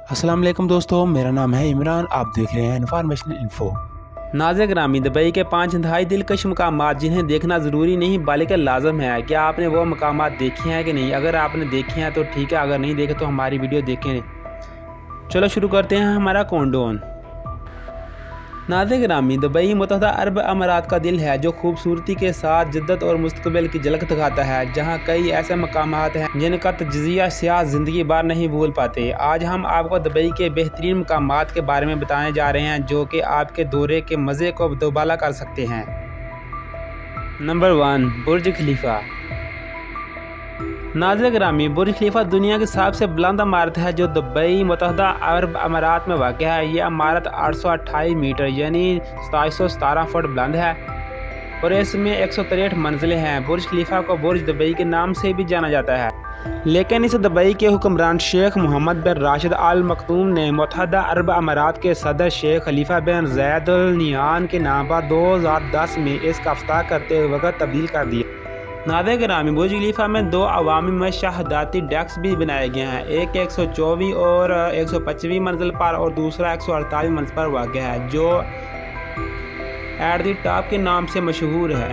अस्सलाम वालेकुम दोस्तों, मेरा नाम है इमरान। आप देख रहे हैं इन्फॉर्मेशन इन्फो। नाज़िक ग्रामी दुबई के 5 इंतहाई दिलकश मकामात जिन्हें देखना ज़रूरी नहीं बल्कि लाजम है। क्या आपने वो मकामात देखे हैं कि नहीं? अगर आपने देखे हैं तो ठीक है, अगर नहीं देखे तो हमारी वीडियो देखें। चलो शुरू करते हैं हमारा काउंटडाउन। नाज़िक ग्रामी दुबई मुत्तहदा अरब अमारात का दिल है जो खूबसूरती के साथ जद्दत और मुस्तकबिल की झलक दिखाता है, जहाँ कई ऐसे मकामात हैं जिनका तजज़िया सियाह ज़िंदगी भर नहीं भूल पाते। आज हम आपको दुबई के बेहतरीन मकामात के बारे में बताने जा रहे हैं जो कि आपके दौरे के मज़े को दोबाला कर सकते हैं। नंबर 1, बुर्ज खलीफा। नाज़िक ग्रामी बुर्ज खलीफा दुनिया की सबसे बुलंद इमारत है जो दुबई मुत्तहदा अरब अमारात में वाक़ है। यह इमारत 828 मीटर यानी 717 फुट बुलंद है और इसमें 163 मंजिलें हैं। बुर्ज खलीफा को बुर्ज दुबई के नाम से भी जाना जाता है, लेकिन इस दुबई के हुक्मरान शेख मोहम्मद बिन राशिद अल मखदूम ने मुत्तहदा अरब अमारात के सदर शेख खलीफा बिन ज़ैद अल नहयान के नाम पर 2010 में इसका इफ्ताह करते वक्त तब्दील कर दिया। नाज़िक ग्रामी बुर्ज खलीफा में 2 अवामी मशाहदाती डेक्स भी बनाए गए हैं, एक 124 और 125 मंजिल पर और दूसरा 148 मंजिल पर वाक़ है जो एट द टॉप के नाम से मशहूर है।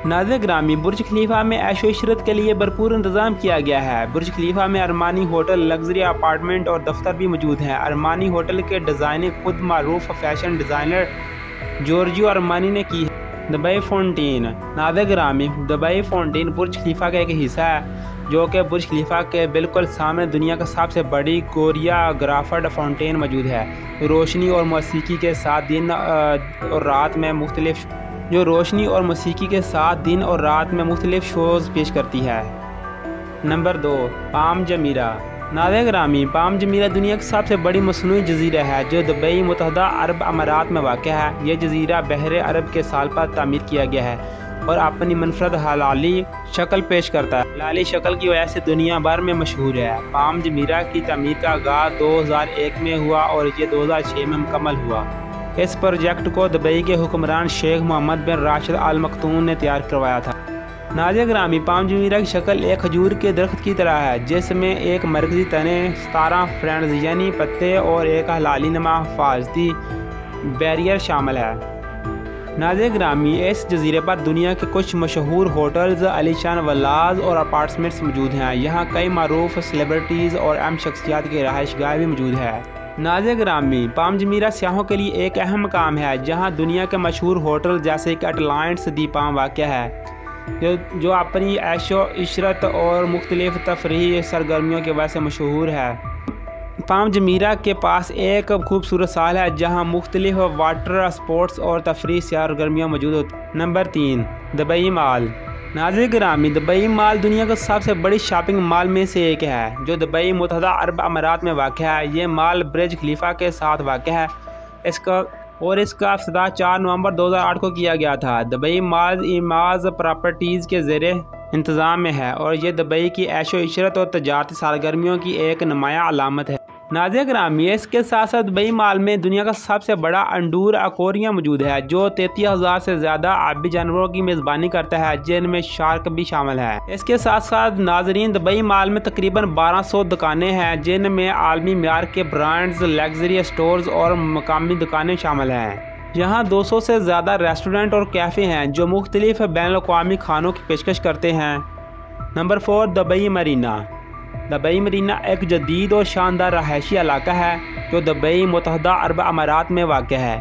नाज़िक ग्रामी बुर्ज खलीफा में ऐशो इशरत के लिए भरपूर इंतज़ाम किया गया है। बुर्ज खलीफा में अरमानी होटल, लग्जरी अपार्टमेंट और दफ्तर भी मौजूद हैं। अरमानी होटल के डिज़ाइनिंग खुद मारूफ फैशन डिज़ाइनर जॉर्जियो अरमानी ने की है। Dubai fountain. नाज़िक ग्रामी दुबई फाउंटेन बुर्ज खलीफा का एक हिस्सा है जो कि बुर्ज खलीफा के बिल्कुल सामने दुनिया का सबसे बड़ी कोरियोग्राफर्ड फाउंटेन मौजूद है। रोशनी और मौसीकी के साथ दिन और रात में मुख्तलिफ शोज़ पेश करती है। नंबर 2, पाम जमीरा। नाज़िक ग्रामी पाम जमीरा दुनिया की सबसे बड़ी मसनूई जजीरा है जो दुबई मुत्तहदा अरब अमारात में वाक़ है। यह जजीरा बहरे अरब के साल पर तामीर किया गया है और अपनी मुनफरद हलाली शक्ल पेश करता है। हलाली शक्ल की वजह से दुनिया भर में मशहूर है। पाम जमीरा की तामीर का आगाज़ 2001 में हुआ और ये 2006 में मुकम्मल हुआ। इस प्रोजेक्ट को दुबई के हुक्मरान शेख मोहम्मद बिन राशिद अल मखदूम ने तैयार करवाया था। नाज़िक ग्रामी पाम जमीरा की शक्ल एक खजूर के दरख्त की तरह है जिसमें एक मरकजी तने, 17 फ्रेंड्स यानी पत्ते और एक हलाली नमा हिफाजती बैरियर शामिल है। नाज़िक ग्रामी इस जजीरे पर दुनिया के कुछ मशहूर होटल्स, आलीशान विलाज और अपार्टमेंट्स मौजूद हैं। यहाँ कई मारूफ सेलिब्रिटीज़ और अहम शख्सियात की रहायशगाह भी मौजूद है। नाज़िक ग्रामी पाम जमीरा सियाहों के लिए एक अहम मकाम है जहाँ दुनिया के मशहूर होटल जैसे कि अटलांटिस दी पाम वाक़ है जो अपनी ऐशो इशरत और मुख्तलिफ तफरीही सरगर्मियों की वजह से मशहूर है। पाम जमीरा के पास एक खूबसूरत साल है जहां मुख्तलिफ वाटर स्पोर्ट्स और तफरीही सरगर्मियाँ मौजूद होती। Number 3, Dubai mall. नाज़िक ग्रामी दुबई मॉल दुनिया का सबसे बड़ी शॉपिंग मॉल में से एक है जो दुबई मुत्तहदा अरब अमारात में वाक़ है। ये मॉल बुर्ज खलीफा के साथ वाक़ है। इसका इफ्तिताह 4 नवंबर 2008 को किया गया था। दुबई मॉल इमाज प्रॉपर्टीज़ के ज़ेरे इंतज़ाम में है और ये दुबई की ऐशो इशरत और तजारती सरगर्मियों की एक नुमायाँ अलामत है। नाज़िक ग्रामी इसके साथ साथ दुबई मॉल में दुनिया का सबसे बड़ा अंडूर एक्वेरियम मौजूद है जो 33,000 से ज़्यादा आबी जानवरों की मेज़बानी करता है जिनमें शार्क भी शामिल है। इसके साथ साथ नाजरीन दुबई मॉल में तकरीबन 1200 दुकानें हैं जिनमें आलमी म्यार के ब्रांड्स, लग्जरी स्टोर्स और मकामी दुकानें शामिल हैं। यहाँ 200 से ज़्यादा रेस्टोरेंट और कैफ़े हैं जो मुख्तलिफ बैनुल-अक़वामी खानों की पेशकश करते हैं। Number 4, Dubai Marina. Dubai Marina एक जदीद और शानदार रहायशी इलाका है जो दुबई मुत्तहदा अरब अमारात में वाक़ है।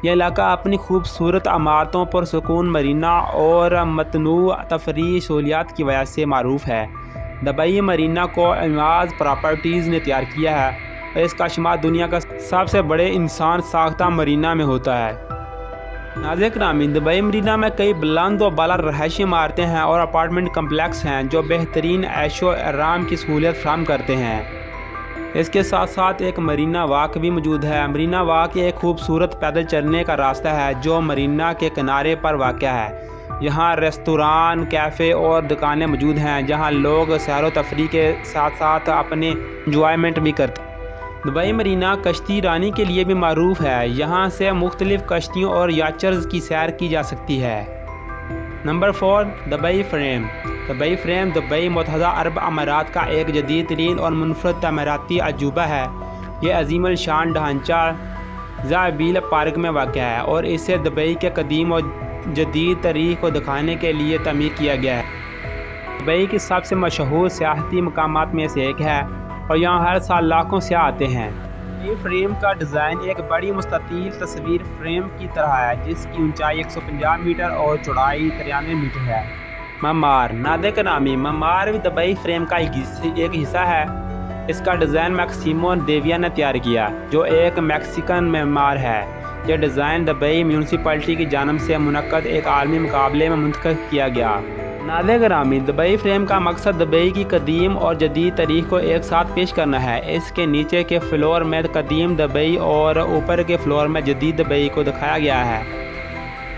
यह इलाका अपनी खूबसूरत इमारतों पर सुकून मरीना और मतनू तफरीही सहूलियात की वजह से मारूफ है। दुबई मरीना को इमाज प्रॉपर्टीज़ ने तैयार किया है और इसका शुमार दुनिया का सबसे बड़े इंसान साख्ता मरीना में होता है। नाज़िक ग्रामी दुबई मरीना में कई बुलंद और बाला रहायशी इमारतें हैं और अपार्टमेंट कम्प्लेक्स हैं जो बेहतरीन ऐशो आराम की सहूलियत फराहम करते हैं। इसके साथ साथ एक मरीना वॉक भी मौजूद है। मरीना वॉक एक खूबसूरत पैदल चलने का रास्ता है जो मरीना के किनारे पर वाक़ है। यहाँ रेस्तोरां, कैफ़े और दुकानें मौजूद हैं जहाँ लोग सैर व तफरीह के साथ साथ अपने इंजॉयमेंट भी करते हैं। दुबई मरीना कश्ती रानी के लिए भी मारूफ है। यहाँ से मुख्तलिफ कश्तियों और याचर्स की सैर की जा सकती है। Number 4, Dubai frame. Dubai frame Dubai मुत्तहदा अरब अमारात का एक जदीद तरीन और मुनफरद तमीराती अजूबा है ये अजीम शान ढांचा ज़ाबील पार्क में वाक़या है और इसे दुबई के कदीम और जदीद तारीख को दिखाने के लिए तमीर किया गया है। दुबई की सबसे मशहूर सियाहती मकामात में से एक है और यहाँ हर साल लाखों सयाह आते हैं। ये फ्रेम का डिज़ाइन एक बड़ी मुस्ततील तस्वीर फ्रेम की तरह है जिसकी ऊंचाई 150 मीटर और चौड़ाई 93 मीटर है। ममार नादे-ए-करामी ममार भी दुबई फ्रेम का एक हिस्सा है। इसका डिज़ाइन मैक्सिमो देविया ने तैयार किया जो एक मैक्सिकन मेमार है। यह डिज़ाइन दुबई म्यूनसिपलिटी की जानब से मुनक्कद एक आलमी मुकाबले में मुंतखब किया गया। नादे-ए-करामी दुबई फ्रेम का मकसद दुबई की कदीम और जदीद तारीख को एक साथ पेश करना है। इसके नीचे के फ्लोर में कदीम दुबई और ऊपर के फ्लोर में जदीद दुबई को दिखाया गया है।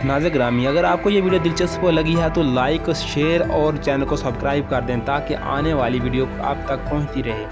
नाज़रीन, अगर आपको ये वीडियो दिलचस्प लगी है तो लाइक, शेयर और चैनल को सब्सक्राइब कर दें ताकि आने वाली वीडियो आप तक पहुँचती रहे।